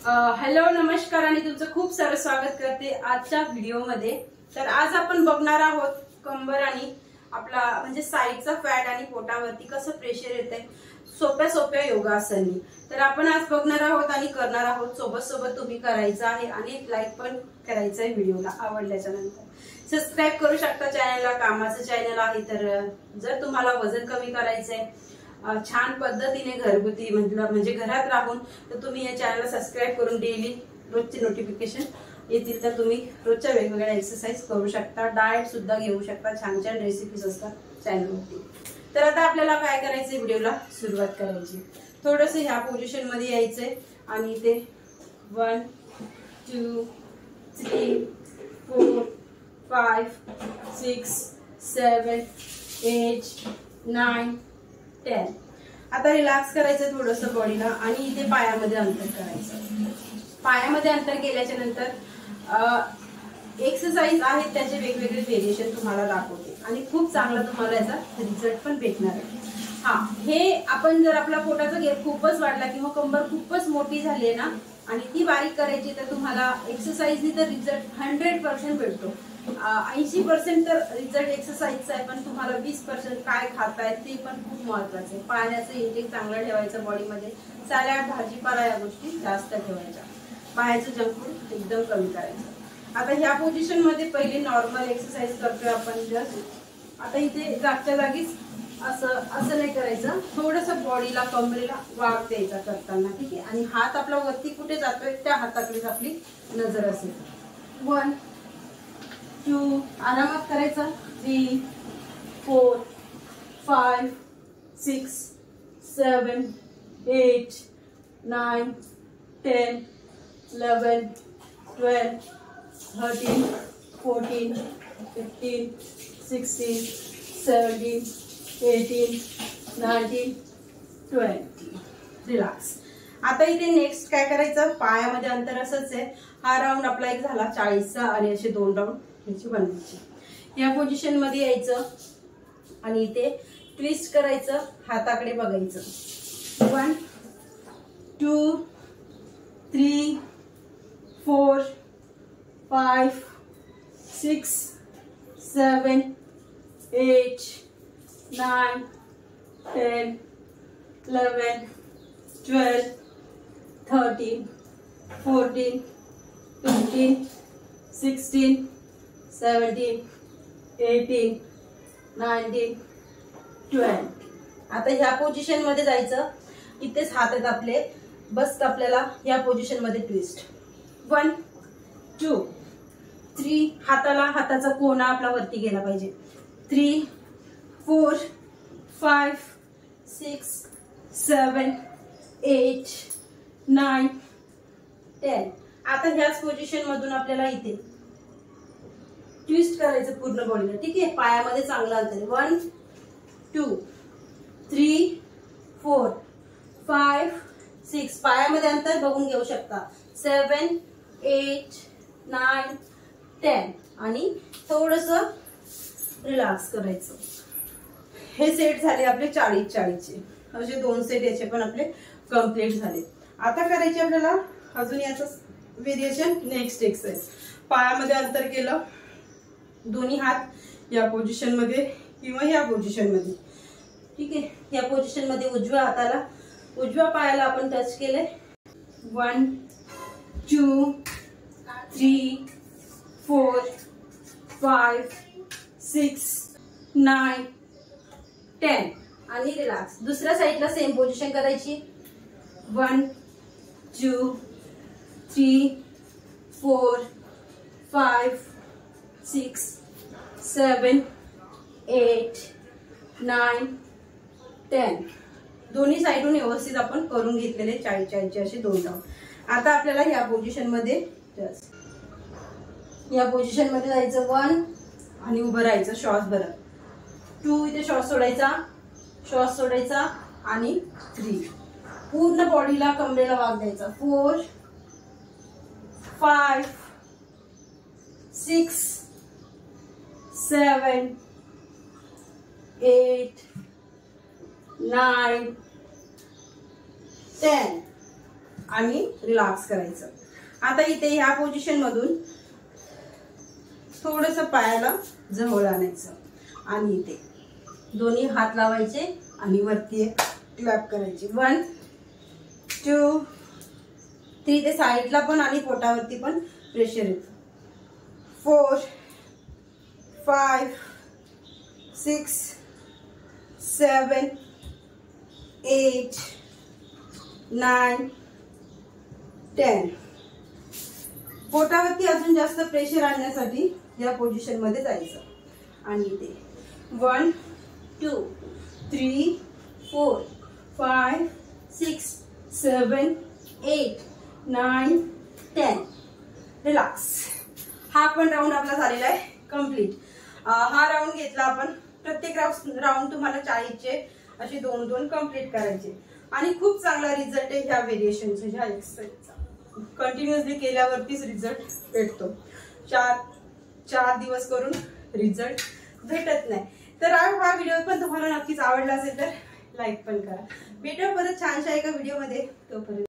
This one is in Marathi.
हॅलो नमस्कार आणि तुमचं खूप सारं स्वागत करते आजच्या व्हिडिओमध्ये। तर आज आपण बघणार आहोत कंबर आणि आपला म्हणजे साईडचा फॅट आणि पोटावरती कसं प्रेशर येते सोप्या सोप्या योगासनांनी। तर आपण आज बघणार आहोत आणि करणार आहोत, सोबत सोबत तुम्ही करायचं आहे आणि लाईक पण करायचं आहे व्हिडिओला आवडल्याच्या नंतर। सबस्क्राइब करू शकता चॅनलला, कामाचं चॅनल आहे। तर जर तुम्हाला वजन कमी करायचंय छान पद्धतीने घरगुती म्हणजे घरात राहून, तर तुम्ही या चॅनलला सबस्क्राइब करून डेली रोजचे नोटिफिकेशन येतील, तर तुम्ही रोजच्या वेगवेगळ्या एक्सरसाइज करू शकता, डाएट सुद्धा घेऊ शकता, छान छान रेसिपीज असतात चॅनलवरती। तर आता आपल्याला काय करायचं, व्हिडिओला सुरुवात करायची। थोडंसं ह्या पोझिशन मध्ये यायचंय आणि ते 1 2 3 4 5 6 7 8 9 10। आता रिलॅक्स करायचं थोडंसं बॉडीला आणि इथे पायामध्ये अंतर करायचं। पायामध्ये अंतर केल्याच्या नंतर एक्सरसाइज आहेत त्याचे वेगवेगळे व्हेरिएशन तुम्हाला दाखवते आणि खूप चांगला तुम्हाला याचा रिझल्ट पण भेटणार आहे। हे आपण जर आपला पोटाचा घेर खूपच वाढला किंवा कंबर खूपच मोठी झाली आहे ना आणि ती बारीक करायची, तर तुम्हाला एक्सरसाइजनी तर रिझल्ट 100% भेटतो। 80% तर रिझल्ट एक्सरसाइजचा आहे, पण तुम्हाला 20% काय खाताय ते पण खूप महत्वाचं आहे। पाण्याचं इंटेक चांगलं ठेवायचं बॉडीमध्ये, साऱ्या भाजीपाला या गोष्टी जास्त ठेवायच्या, बाहेरचं जंक फूड एकदम कमी करायचं। आता ह्या पोझिशन मध्ये पहिले नॉर्मल एक्सरसाइज करतोय आपण जस्ट। आता इथे जागच्या जागीच असं नाही करायचं, थोडंसं बॉडीला कमरेला वाक द्यायचा करताना, ठीक आहे। आणि हात आपला वरती कुठे जातोय त्या हाताकडेच आपली नजर असेल। 1 2 आरामात करायचा, 3 4 5 6 7 8 9 10 11 12 13 14 15 16 17 18 19 20। रिलॅक्स। आता इथे नेक्स्ट काय करायचं, पायामध्ये अंतर असंच आहे। हा राऊंड आपला एक झाला 40चा आणि असे 2 राऊंड ह्याची बनवायची। या पोझिशन मध्ये यायचं आणि इथे ट्विस्ट करायचं, हाताकडे बघायचं। 1 2 3 4 5 6 7 8 9 10 11 12 13 14 15 16 17 18 19 20। आता ह्या पोझिशन मध्ये जायचं, इथेच हात आहेत आपले, बस आपल्याला या पोझिशन मध्ये ट्विस्ट। 1 2 3 हाताचा कोना आपला वरती गेला पाहिजे। 3 4 5 6 7 8 9 10। आता ह्याच पोझिशन मधून आपल्याला इथे ट्विस्ट करायचं पूर्ण बॉडीला, ठीक आहे। पायामध्ये चांगलं अंतर आहे। 1 2 3 4 5 6 पायामध्ये अंतर बघून घेऊ शकता, 7 8 9 10 आणि थोडंसं रिलॅक्स करायचं। हे सेट झाले आपले 40-40चे, असे 2 सेट याचे पण आपले कम्प्लीट झाले। आता करायचे आपल्याला अजून याचं व्हेरिएशन, नेक्स्ट एक्सरसाइज। पायामध्ये अंतर केलं, दोन्ही हात या पोझिशन मध्ये किंवा या पोझिशन मध्ये, ठीक आहे। या पोझिशन मध्ये उजव्या पायाला आपण टच केले। 1 2 3 4 5 6 9 10 आणि रिलॅक्स। दुसऱ्या साइडला सेम पोझिशन करायची। 1 2 3 4 5 6 7 8 9 10। दोन्ही साइडून व्यवस्थित आपण करून घेतलेले 40-40चे असे 2 राऊंड। आता आपल्याला ह्या पोझिशन मध्ये जायचं, 1 आणि उभं राहायचं श्वास भरत। 2 इथे श्वास सोडायचा आणि 3 पूर्ण बॉडीला कमरेला वाक द्यायचा। 4 5 6 7 8 9 10। आणि रिलॅक्स करायचं. आता इथे ह्या पोझिशन मधून थोडस पायाला जवळ आणायचं आणि इथे दोन्ही हात लावायचे आणि वरती क्लॅप करायचे. 1 2 3 ते साईडला पण आणि पोटावरती पण प्रेशर येतं. 4 5 6 7 8 9 10. पोटावरती अजून जास्त प्रेशर आणण्यासाठी या पोझिशन मध्ये जायचं आणि इथे 1 2 3 4 5 6 7 8 9 10. रिलॅक्स. हा पण राऊंड आपला झालेला आहे कम्प्लीट. हा राऊंड घेतला आपण. प्रत्येक राऊंड तुम्हाला 40चे असे 2-2 कम्प्लीट करायचे आणि खूप चांगला रिझल्ट आहे ह्या व्हेरिएशनचा, ह्या एक्सरसाइजचा. कंटिन्युअसली केल्यावरतीच रिझल्ट भेटतो. 4 दिवस करून रिझल्ट भेटत नाही. तर हा व्हिडिओ पण तुम्हाला नक्कीच आवडला असेल तर लाईक पण करा. भेटूया परत छानशा एका व्हिडिओमध्ये. तोपर्यंत